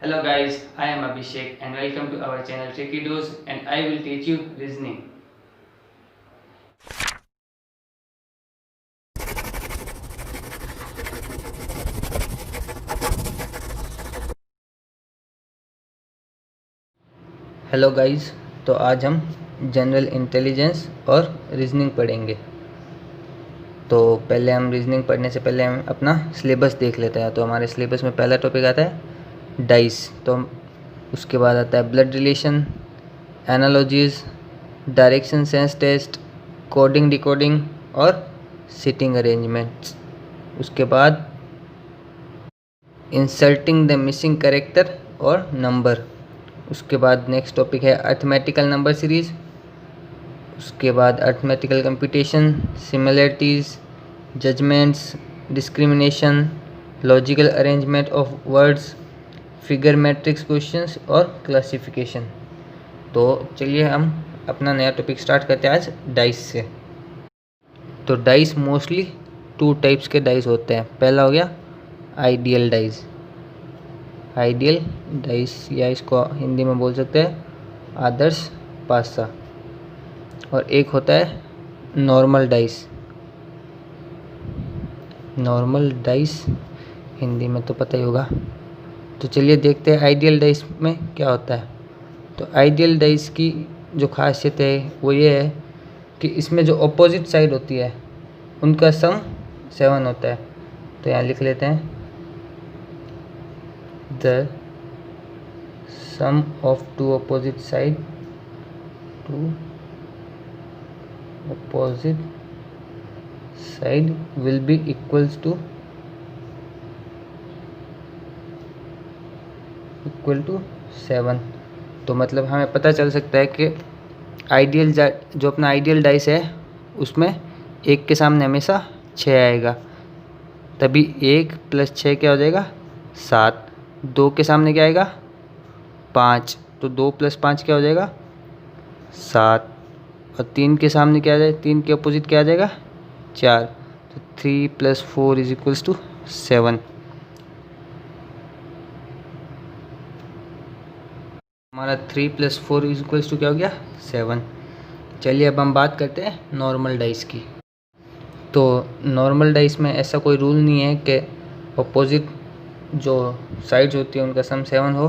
Hello guys, I am Abhishek and welcome to our channel Tricky Dose and I will teach you reasoning. Hello guys, तो आज हम general intelligence और reasoning पढ़ेंगे। तो पहले हम रीजनिंग पढ़ने से पहले हम अपना सिलेबस देख लेते हैं। तो हमारे सिलेबस में पहला टॉपिक आता है डाइस, तो उसके बाद आता है blood relation, analogies, direction sense test, coding decoding और सिटिंग अरेंजमेंट्स। उसके बाद इंसर्टिंग द मिसिंग कैरेक्टर और नंबर। उसके बाद नेक्स्ट टॉपिक है अर्थमेटिकल नंबर सीरीज। उसके बाद arithmetical computation, similarities, judgements, discrimination, logical arrangement of words, figure matrix questions और क्लासिफिकेशन। तो चलिए हम अपना नया टॉपिक स्टार्ट करते हैं आज डाइस से। तो डाइस मोस्टली 2 टाइप्स के डाइस होते हैं। पहला हो गया आइडियल डाइस, आइडियल डाइस या इसको हिंदी में बोल सकते हैं आदर्श पासा। और एक होता है normal dice, normal dice Hindi में तो पता ही होगा। तो चलिए देखते हैं आइडियल डाइस में क्या होता है। तो आइडियल डाइस की जो खासियत है वो ये है कि इसमें जो अपोजिट साइड होती है उनका सम 7 होता है। तो यहाँ लिख लेते हैं the sum of two opposite side will be equal to 7। तो मतलब हमें पता चल सकता है कि आइडियल जो अपना आइडियल डाइस है उसमें 1 के सामने हमेशा 6 आएगा, तभी 1 + 6 क्या हो जाएगा 7। 2 के सामने क्या आएगा 5, तो 2 + 5 क्या हो जाएगा 7। और 3 के सामने क्या आ जाएगा, 3 के अपोजिट क्या आ जाएगा 4, तो 3 + 4 = 7। हमारा 3 + 4 = क्या हो गया 7। चलिए अब हम बात करते हैं नॉर्मल डाइस की। तो नॉर्मल डाइस में ऐसा कोई रूल नहीं है कि अपोजिट जो साइड्स होती है उनका सम 7 हो।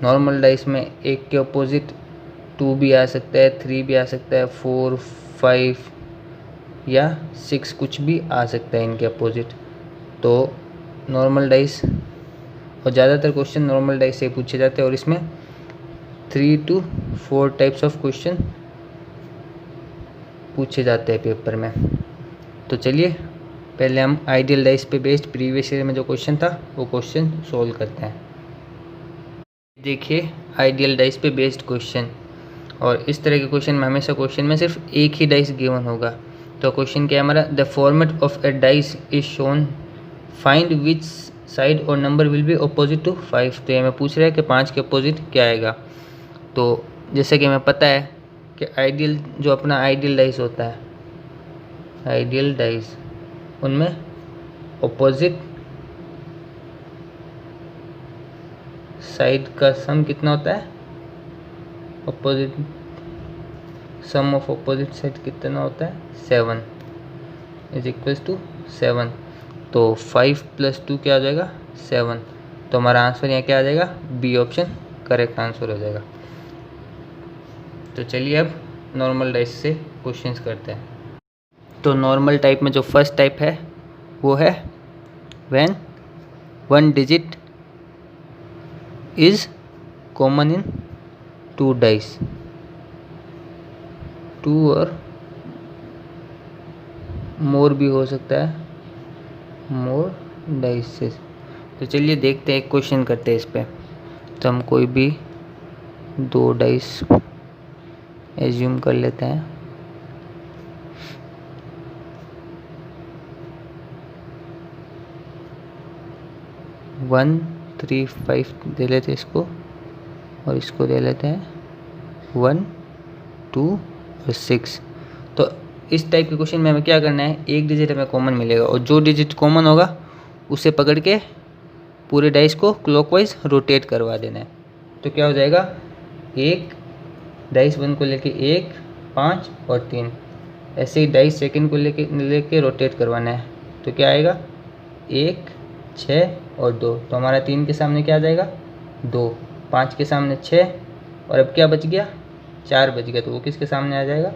नॉर्मल डाइस में 1 के अपोजिट 2 भी आ सकता है, 3 भी आ सकता है, 4, 5 या 6 कुछ भी आ सकता है इनके अपोजिट। तो नॉर्मल डाइस और ज़्यादातर क्वेश्चन नॉर्मल डाइस से पूछे जाते हैं और इसमें 3 to 4 टाइप्स ऑफ क्वेश्चन पूछे जाते हैं पेपर में। तो चलिए पहले हम आइडियल डाइस पे बेस्ड प्रीवियस ईयर में जो क्वेश्चन था वो क्वेश्चन सोल्व करते हैं। देखिए आइडियल डाइस पे बेस्ड क्वेश्चन, और इस तरह के क्वेश्चन में हमेशा क्वेश्चन में सिर्फ एक ही डाइस गिवन होगा। तो क्वेश्चन क्या है हमारा, the format of a dice is shown, find which side और number will be opposite to 5। तो ये हमें पूछ रहा है कि 5 के अपोजिट क्या आएगा। तो जैसे कि हमें पता है कि आइडियल जो अपना आइडियल डाइस होता है, आइडियल डाइस उनमें अपोजिट साइड का सम कितना होता है, opposite sum of opposite side कितना होता है 7 = 7। तो 5 + 2 क्या हो जाएगा 7। तो हमारा आंसर यहाँ क्या आ जाएगा, बी ऑप्शन करेक्ट आंसर हो जाएगा। तो चलिए अब नॉर्मल डाइस से क्वेश्चंस करते हैं। तो नॉर्मल टाइप में जो फर्स्ट टाइप है वो है when 1 digit is common in 2 dice, 2 और मोर भी हो सकता है, मोर डाइसेस। तो चलिए देखते हैं, एक क्वेश्चन करते हैं इस पे। तो हम कोई भी 2 डाइस एज्यूम कर लेते हैं। वन 3 5 दे लेते हैं इसको, और इसको दे लेते हैं 1 2 और 6। तो इस टाइप के क्वेश्चन में हमें क्या करना है, एक डिजिट हमें कॉमन मिलेगा और जो डिजिट कॉमन होगा उसे पकड़ के पूरे डाइस को क्लॉकवाइज रोटेट करवा देना है। तो क्या हो जाएगा, एक डाइस 1 को लेके 1, 5 और 3, ऐसे ही डाइस सेकंड को लेके रोटेट करवाना है। तो क्या आएगा, 1, 6 और 2। तो हमारा 3 के सामने क्या आ जाएगा, 2, 5 के सामने 6, और अब क्या बच गया, 4 बच गया। तो वो किसके सामने आ जाएगा,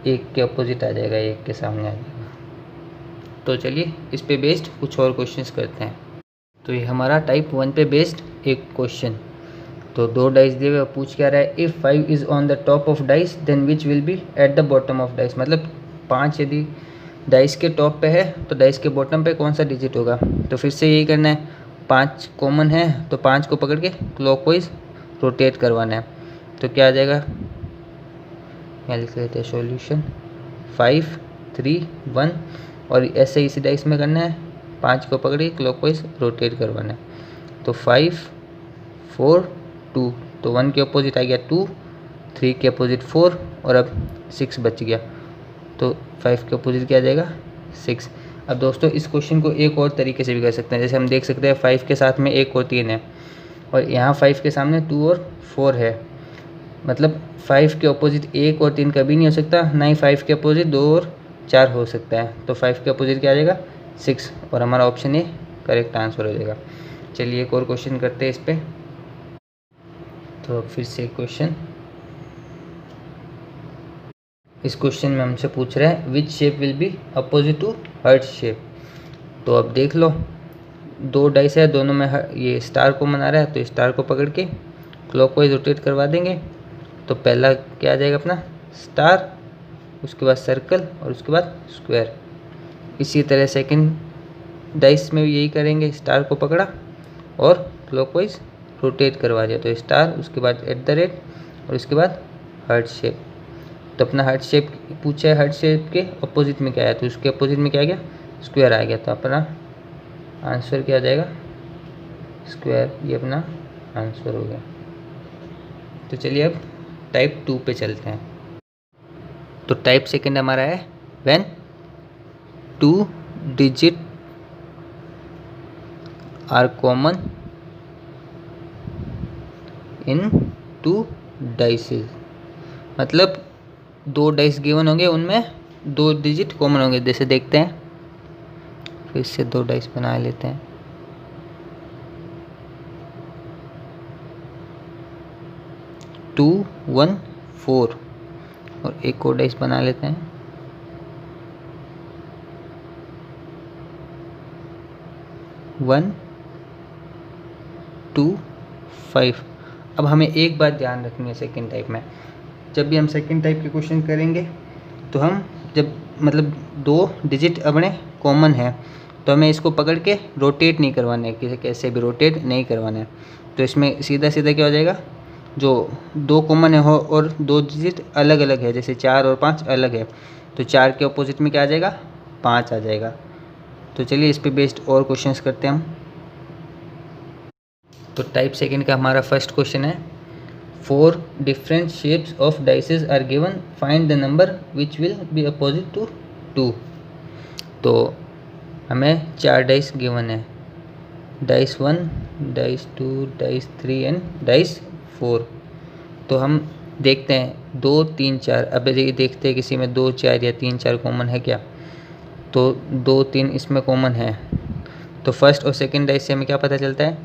1 के अपोजिट आ जाएगा, 1 के सामने आ जाएगा। तो चलिए इस पे बेस्ड कुछ और क्वेश्चंस करते हैं। तो ये हमारा टाइप 1 पे बेस्ड एक क्वेश्चन। तो 2 डाइस दिए हुए, पूछ क्या रहा है, if 5 is on the top of dice then which will be at the bottom of dice. मतलब 5 यदि डाइस के टॉप पे है तो डाइस के बॉटम पे कौन सा डिजिट होगा। तो फिर से यही करना है, 5 कॉमन है तो 5 को पकड़ के क्लॉकवाइज रोटेट करवाना है। तो क्या आ जाएगा, यहाँ लिख लेते हैं सॉल्यूशन, 5, 3, 1, और ऐसे इसी डाइस में करना है, 5 को पकड़ के क्लॉकवाइज रोटेट करवाना है। तो 5, 4, 2, तो 1 के अपोजिट आ गया 2, 3 के अपोजिट 4, और अब 6 बच गया। तो 5 के अपोजिट क्या आ जाएगा, 6। अब दोस्तों इस क्वेश्चन को एक और तरीके से भी कर सकते हैं। जैसे हम देख सकते हैं 5 के साथ में 1 और 3 है, और यहाँ 5 के सामने 2 और 4 है। मतलब 5 के अपोजिट 1 और 3 कभी नहीं हो सकता, ना ही 5 के अपोजिट 2 और 4 हो सकता है। तो 5 के अपोजिट क्या आ जाएगा, 6, और हमारा ऑप्शन ए करेक्ट आंसर हो जाएगा। चलिए एक और क्वेश्चन करते हैं इस पर। तो फिर से क्वेश्चन, इस क्वेश्चन में हमसे पूछ रहा है which shape will be opposite to heart shape. तो अब देख लो, 2 डाइस है, दोनों में ये स्टार को मना रहा है, तो स्टार को पकड़ के क्लॉकवाइज रोटेट करवा देंगे। तो पहला क्या आ जाएगा अपना, स्टार, उसके बाद सर्कल, और उसके बाद स्क्वायर। इसी तरह सेकंड डाइस में भी यही करेंगे, स्टार को पकड़ा और क्लॉकवाइज रोटेट करवा दिया। तो स्टार, उसके बाद @ और उसके बाद हार्ट शेप। तो अपना हार्ट शेप पूछा है, हार्ट शेप के अपोजिट में क्या आया, तो उसके अपोजिट में क्या आ गया, स्क्वायर आ गया। तो अपना आंसर क्या आ जाएगा, स्क्वायर। ये अपना आंसर हो गया। तो चलिए अब टाइप 2 पे चलते हैं। तो टाइप सेकंड हमारा है when 2 digit are common in 2 dices. मतलब 2 डाइस गिवन होंगे, उनमें 2 डिजिट कॉमन होंगे। जैसे देखते हैं, फिर से 2 डाइस बना लेते हैं। टू 1 4, और एक और डाइस बना लेते हैं, 1 2 5। अब हमें एक बात ध्यान रखनी है सेकंड टाइप में, जब भी हम सेकंड टाइप के क्वेश्चन करेंगे तो हम जब मतलब 2 डिजिट अपने कॉमन है तो हमें इसको पकड़ के रोटेट नहीं करवाना है, किसी कैसे भी रोटेट नहीं करवाना है। तो इसमें सीधा सीधा क्या हो जाएगा, जो 2 कॉमन है हो और 2 डिजिट अलग अलग है, जैसे 4 और 5 अलग है, तो 4 के अपोजिट में क्या आ जाएगा, 5 आ जाएगा। तो चलिए इस पे बेस्ड और क्वेश्चंस करते हैं हम। तो टाइप सेकंड का हमारा फर्स्ट क्वेश्चन है, 4 different shapes of dices are given, find the number which will be opposite to 2। तो हमें 4 डाइस गिवन है, dice 1, dice 2, dice 3 and dice 4। तो हम देखते हैं 2 3 4। अब ये देखते हैं किसी में 2 4 या 3 4 कॉमन है क्या। तो 2 3 इसमें कॉमन है। तो फर्स्ट और सेकंड डाइस से हमें क्या पता चलता है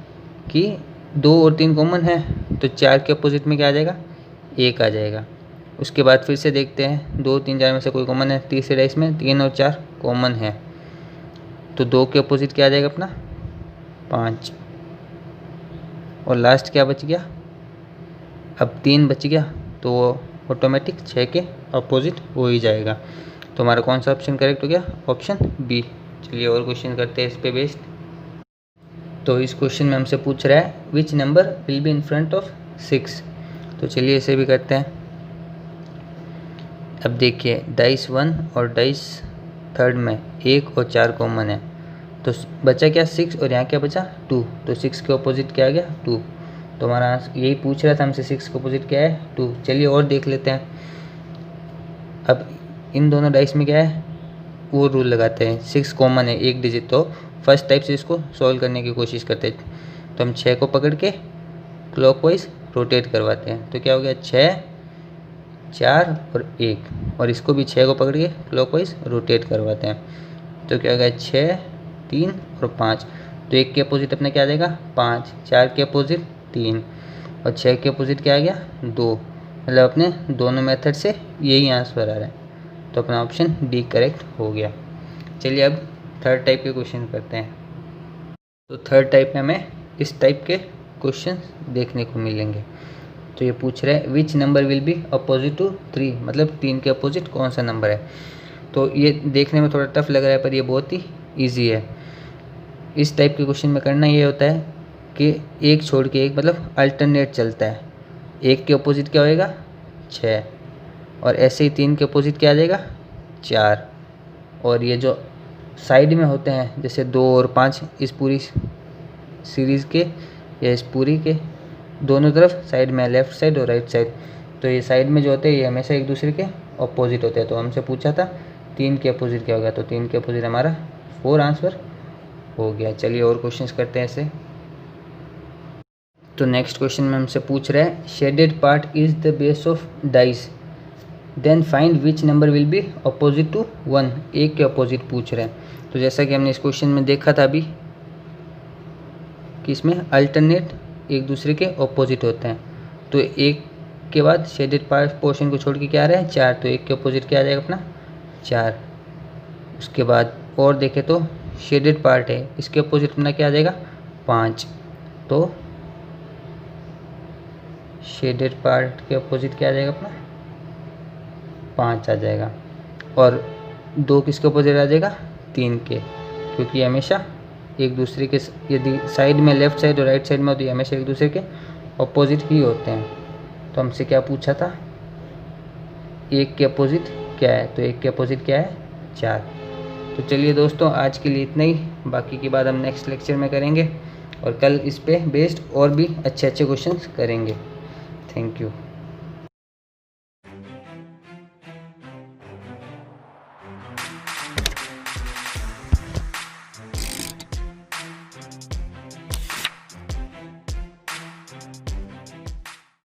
कि 2 और 3 कॉमन है, तो 4 के अपोजिट में क्या आ जाएगा, 1 आ जाएगा। उसके बाद फिर से देखते हैं 2 3 4 में से कोई कॉमन है, तीसरे डाइस में 3 और 4 कॉमन है, तो 2 के अपोजिट क्या आ जाएगा अपना, 5। और लास्ट क्या बच गया, अब 3 बच गया, तो वो ऑटोमेटिक 6 के अपोजिट हो ही जाएगा। तो हमारा कौन सा ऑप्शन करेक्ट हो गया, ऑप्शन बी। चलिए और क्वेश्चन करते हैं इस पे बेस्ड। तो इस क्वेश्चन में हमसे पूछ रहा है विच number will be in front of 6। तो चलिए इसे भी करते हैं। अब देखिए डाइस 1 और डाइस थर्ड में 1 और 4 कॉमन है, तो बचा क्या 6, और यहाँ क्या बचा 2। तो 6 के अपोजिट क्या आ गया 2। तो हमारा यही पूछ रहा था हमसे, 6 के अपोजिट क्या है 2। चलिए और देख लेते हैं। अब इन दोनों डाइस में क्या है, वो रूल लगाते हैं, 6 कॉमन है, एक डिजिट, तो फर्स्ट टाइप से इसको सॉल्व करने की कोशिश करते हैं। तो हम 6 को पकड़ के क्लॉकवाइज रोटेट करवाते हैं। तो क्या हो गया, 6, 4 और 1, और इसको भी 6 को पकड़ के क्लॉकवाइज रोटेट करवाते हैं। तो क्या हो गया, 6, 3 और 5। तो 1 के अपोजिट अपने क्या आ जाएगा, 5, 4 के अपोजिट 3 और 6 के अपोजिट क्या आ गया, 2। मतलब अपने दोनों मेथड से यही आंसर आ रहा है। तो अपना ऑप्शन डी करेक्ट हो गया। चलिए अब थर्ड टाइप के क्वेश्चन करते हैं। तो थर्ड टाइप में हमें इस टाइप के क्वेश्चन देखने को मिलेंगे। तो ये पूछ रहे हैं which number will be opposite to 3, मतलब 3 के अपोजिट कौन सा नंबर है। तो ये देखने में थोड़ा टफ लग रहा है पर ये बहुत ही ईजी है। इस टाइप के क्वेश्चन में करना ये होता है कि एक छोड़ के एक, मतलब अल्टरनेट चलता है। 1 के अपोजिट क्या होएगा, 6, और ऐसे ही 3 के अपोजिट क्या आ जाएगा, 4। और ये जो साइड में होते हैं जैसे 2 और 5, इस पूरी सीरीज़ के या इस पूरी के दोनों तरफ साइड में, लेफ़्ट साइड और राइट साइड, तो ये साइड में जो होते हैं ये हमेशा एक दूसरे के अपोजिट होते हैं। तो हमसे पूछा था 3 के अपोजिट क्या होगा, तो 3 के अपोजिट हमारा 4 आंसर हो गया। चलिए और क्वेश्चंस करते हैं ऐसे। तो नेक्स्ट क्वेश्चन में हमसे पूछ रहा है shaded part is the base of dice, then find which number will be opposite to 1। 1 के अपोजिट पूछ रहे हैं। तो जैसा कि हमने इस क्वेश्चन में देखा था अभी कि इसमें अल्टरनेट एक दूसरे के अपोजिट होते हैं। तो 1 के बाद शेडेड पार्ट पोर्शन को छोड़ के क्या आ रहा है, 4। तो 1 के अपोजिट क्या आ जाएगा अपना, 4। उसके बाद और देखें तो शेडेड पार्ट है, इसके अपोजिट अपना क्या आ जाएगा, 5। तो शेडेड पार्ट के अपोजिट क्या आ जाएगा अपना, 5 आ जाएगा। और 2 किसके अपोजिट आ जाएगा, 3 के, क्योंकि हमेशा एक दूसरे के, यदि साइड में लेफ़्ट साइड और राइट साइड में हो तो ये हमेशा एक दूसरे के अपोजिट ही होते हैं। तो हमसे क्या पूछा था, 1 के अपोजिट क्या है, तो 1 के अपोजिट क्या है, 4। तो चलिए दोस्तों आज के लिए इतना ही, बाकी की बात हम नेक्स्ट लेक्चर में करेंगे और कल इस पे बेस्ड और भी अच्छे अच्छे क्वेश्चंस करेंगे। Thank you.